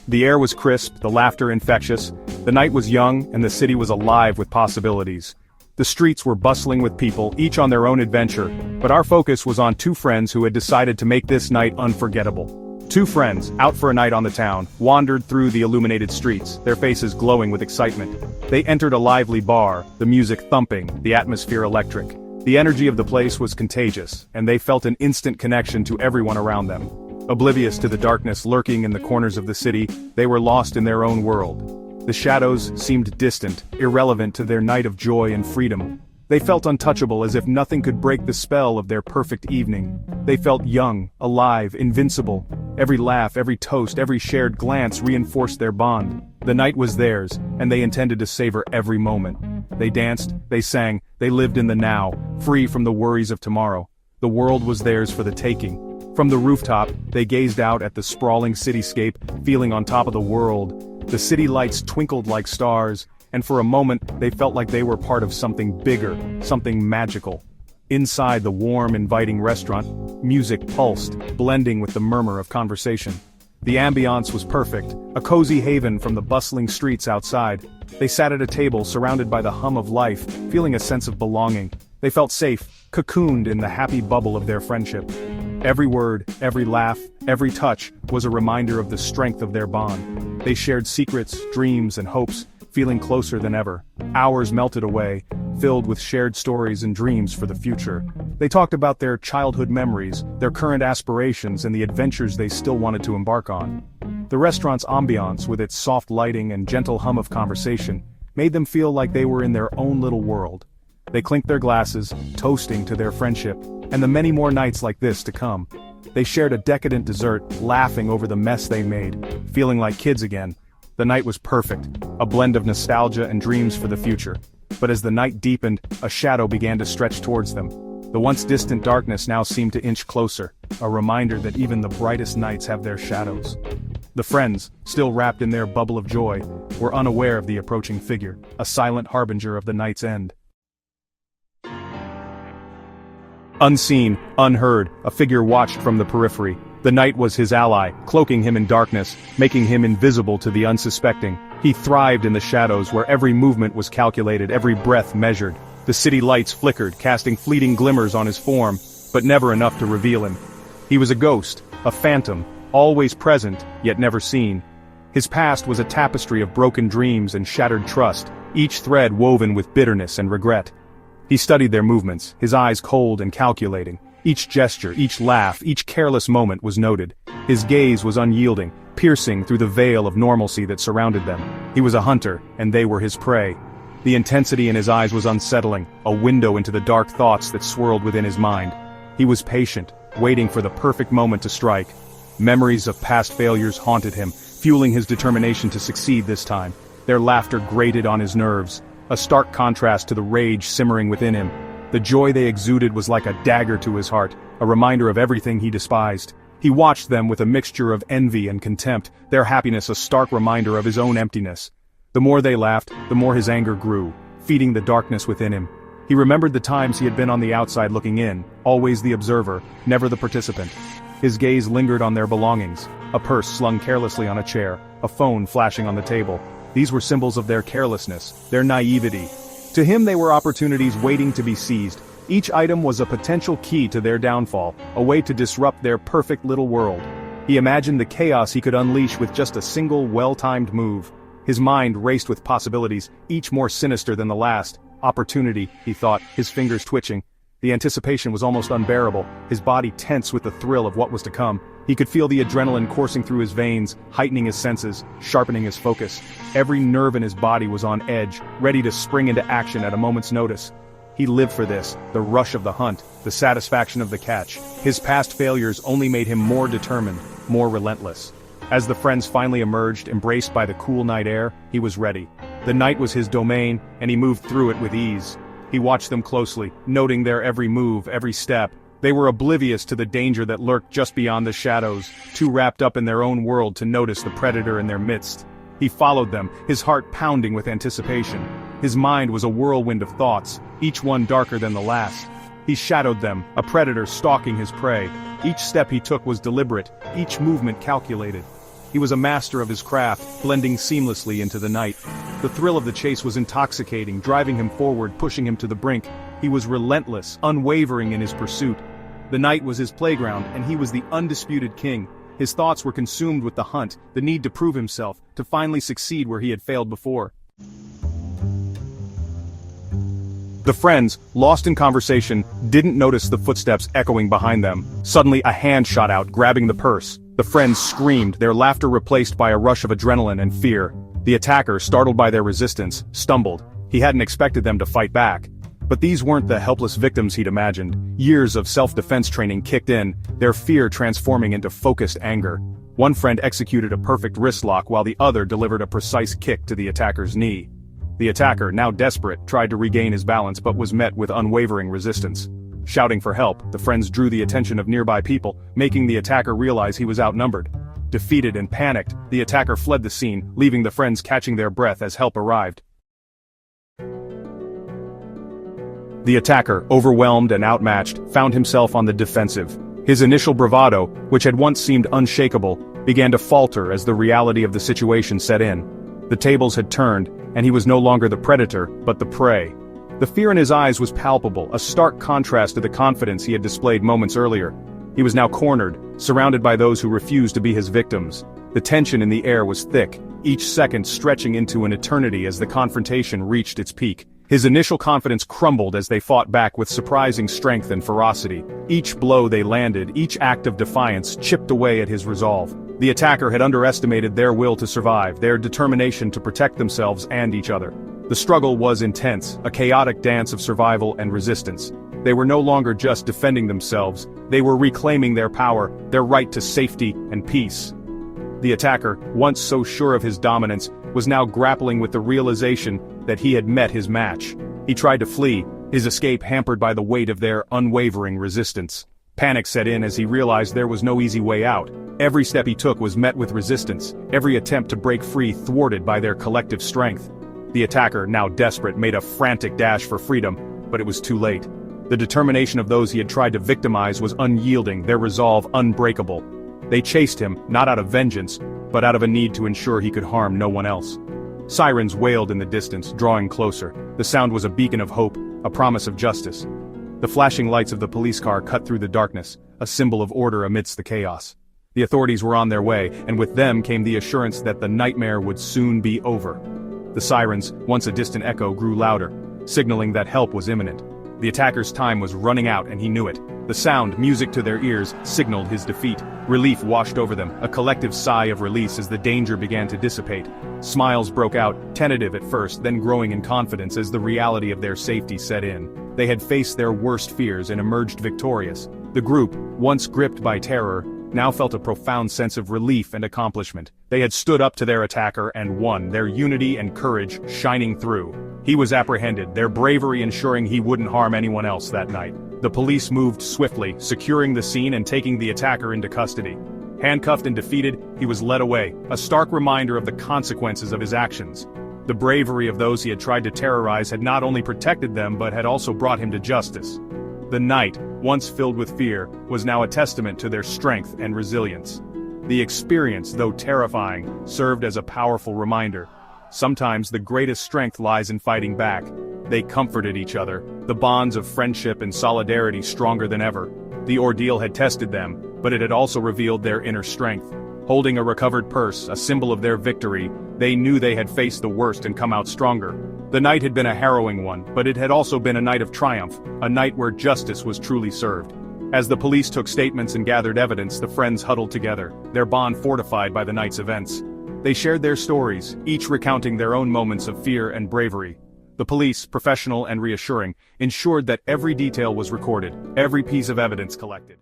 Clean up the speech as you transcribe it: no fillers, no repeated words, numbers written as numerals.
The air was crisp, the laughter infectious. The night was young, and the city was alive with possibilities. The streets were bustling with people, each on their own adventure, but our focus was on two friends who had decided to make this night unforgettable. Two friends, out for a night on the town, wandered through the illuminated streets, their faces glowing with excitement. They entered a lively bar, the music thumping, the atmosphere electric. The energy of the place was contagious, and they felt an instant connection to everyone around them. Oblivious to the darkness lurking in the corners of the city, they were lost in their own world. The shadows seemed distant, irrelevant to their night of joy and freedom. They felt untouchable, as if nothing could break the spell of their perfect evening. They felt young, alive, invincible. Every laugh, every toast, every shared glance reinforced their bond. The night was theirs, and they intended to savor every moment. They danced, they sang, they lived in the now, free from the worries of tomorrow. The world was theirs for the taking. From the rooftop, they gazed out at the sprawling cityscape, feeling on top of the world. The city lights twinkled like stars, and for a moment, they felt like they were part of something bigger, something magical. Inside the warm, inviting restaurant, music pulsed, blending with the murmur of conversation. The ambiance was perfect, a cozy haven from the bustling streets outside. They sat at a table surrounded by the hum of life, feeling a sense of belonging. They felt safe, cocooned in the happy bubble of their friendship. Every word, every laugh, every touch was a reminder of the strength of their bond. They shared secrets, dreams, and hopes, feeling closer than ever. Hours melted away, filled with shared stories and dreams for the future. They talked about their childhood memories, their current aspirations, and the adventures they still wanted to embark on. The restaurant's ambiance, with its soft lighting and gentle hum of conversation, made them feel like they were in their own little world. They clinked their glasses, toasting to their friendship, and the many more nights like this to come. They shared a decadent dessert, laughing over the mess they made, feeling like kids again. The night was perfect, a blend of nostalgia and dreams for the future. But as the night deepened, a shadow began to stretch towards them. The once distant darkness now seemed to inch closer, a reminder that even the brightest nights have their shadows. The friends, still wrapped in their bubble of joy, were unaware of the approaching figure, a silent harbinger of the night's end. Unseen, unheard, a figure watched from the periphery. The night was his ally, cloaking him in darkness, making him invisible to the unsuspecting. He thrived in the shadows where every movement was calculated, every breath measured. The city lights flickered, casting fleeting glimmers on his form, but never enough to reveal him. He was a ghost, a phantom, always present, yet never seen. His past was a tapestry of broken dreams and shattered trust, each thread woven with bitterness and regret. He studied their movements, his eyes cold and calculating. Each gesture, each laugh, each careless moment was noted. His gaze was unyielding, piercing through the veil of normalcy that surrounded them. He was a hunter, and they were his prey. The intensity in his eyes was unsettling, a window into the dark thoughts that swirled within his mind. He was patient, waiting for the perfect moment to strike. Memories of past failures haunted him, fueling his determination to succeed this time. Their laughter grated on his nerves, a stark contrast to the rage simmering within him. The joy they exuded was like a dagger to his heart, a reminder of everything he despised. He watched them with a mixture of envy and contempt, their happiness a stark reminder of his own emptiness. The more they laughed, the more his anger grew, feeding the darkness within him. He remembered the times he had been on the outside looking in, always the observer, never the participant. His gaze lingered on their belongings, a purse slung carelessly on a chair, a phone flashing on the table. These were symbols of their carelessness, their naivety. To him they were opportunities waiting to be seized. Each item was a potential key to their downfall, a way to disrupt their perfect little world. He imagined the chaos he could unleash with just a single well-timed move. His mind raced with possibilities, each more sinister than the last. Opportunity, he thought, his fingers twitching. The anticipation was almost unbearable, his body tense with the thrill of what was to come. He could feel the adrenaline coursing through his veins, heightening his senses, sharpening his focus. Every nerve in his body was on edge, ready to spring into action at a moment's notice. He lived for this, the rush of the hunt, the satisfaction of the catch. His past failures only made him more determined, more relentless. As the friends finally emerged, embraced by the cool night air, he was ready. The night was his domain, and he moved through it with ease. He watched them closely, noting their every move, every step. They were oblivious to the danger that lurked just beyond the shadows, too wrapped up in their own world to notice the predator in their midst. He followed them, his heart pounding with anticipation. His mind was a whirlwind of thoughts, each one darker than the last. He shadowed them, a predator stalking his prey. Each step he took was deliberate, each movement calculated. He He was a master of his craft, blending seamlessly into the night. The thrill of the chase was intoxicating, driving him forward, pushing him to the brink. He was relentless, unwavering in his pursuit. The night was his playground, and he was the undisputed king. His thoughts were consumed with the hunt, the need to prove himself, to finally succeed where he had failed before. The friends, lost in conversation, didn't notice the footsteps echoing behind them. Suddenly a hand shot out, grabbing the purse. The friends screamed, their laughter replaced by a rush of adrenaline and fear. The attacker, startled by their resistance, stumbled. He hadn't expected them to fight back. But these weren't the helpless victims he'd imagined. Years of self-defense training kicked in, their fear transforming into focused anger. One friend executed a perfect wrist lock while the other delivered a precise kick to the attacker's knee. The attacker, now desperate, tried to regain his balance but was met with unwavering resistance. Shouting for help, the friends drew the attention of nearby people, making the attacker realize he was outnumbered. Defeated and panicked, the attacker fled the scene, leaving the friends catching their breath as help arrived. The attacker, overwhelmed and outmatched, found himself on the defensive. His initial bravado, which had once seemed unshakable, began to falter as the reality of the situation set in. The tables had turned, and he was no longer the predator, but the prey. The fear in his eyes was palpable, a stark contrast to the confidence he had displayed moments earlier. He was now cornered, surrounded by those who refused to be his victims. The tension in the air was thick, each second stretching into an eternity as the confrontation reached its peak. His initial confidence crumbled as they fought back with surprising strength and ferocity. Each blow they landed, each act of defiance, chipped away at his resolve. The attacker had underestimated their will to survive, their determination to protect themselves and each other. The struggle was intense, a chaotic dance of survival and resistance. They were no longer just defending themselves, they were reclaiming their power, their right to safety and peace. The attacker, once so sure of his dominance, was now grappling with the realization that he had met his match. He tried to flee, his escape hampered by the weight of their unwavering resistance. Panic set in as he realized there was no easy way out. Every step he took was met with resistance, every attempt to break free thwarted by their collective strength. The attacker, now desperate, made a frantic dash for freedom, but it was too late. The determination of those he had tried to victimize was unyielding, their resolve unbreakable. They chased him, not out of vengeance, but out of a need to ensure he could harm no one else. Sirens wailed in the distance, drawing closer. The sound was a beacon of hope, a promise of justice. The flashing lights of the police car cut through the darkness, a symbol of order amidst the chaos. The authorities were on their way, and with them came the assurance that the nightmare would soon be over. The sirens, once a distant echo, grew louder, signaling that help was imminent. The attacker's time was running out and he knew it. The sound, music to their ears, signaled his defeat. Relief washed over them, a collective sigh of release as the danger began to dissipate. Smiles broke out, tentative at first, then growing in confidence as the reality of their safety set in. They had faced their worst fears and emerged victorious. The group, once gripped by terror, now felt a profound sense of relief and accomplishment. They had stood up to their attacker and won, their unity and courage shining through. He was apprehended, their bravery ensuring he wouldn't harm anyone else that night. The police moved swiftly, securing the scene and taking the attacker into custody. Handcuffed and defeated, he was led away, a stark reminder of the consequences of his actions. The bravery of those he had tried to terrorize had not only protected them but had also brought him to justice. The night, once filled with fear, was now a testament to their strength and resilience. The experience, though terrifying, served as a powerful reminder. Sometimes the greatest strength lies in fighting back. They comforted each other, the bonds of friendship and solidarity stronger than ever. The ordeal had tested them, but it had also revealed their inner strength. Holding a recovered purse, a symbol of their victory, they knew they had faced the worst and come out stronger. The night had been a harrowing one, but it had also been a night of triumph, a night where justice was truly served. As the police took statements and gathered evidence, the friends huddled together, their bond fortified by the night's events. They shared their stories, each recounting their own moments of fear and bravery. The police, professional and reassuring, ensured that every detail was recorded, every piece of evidence collected.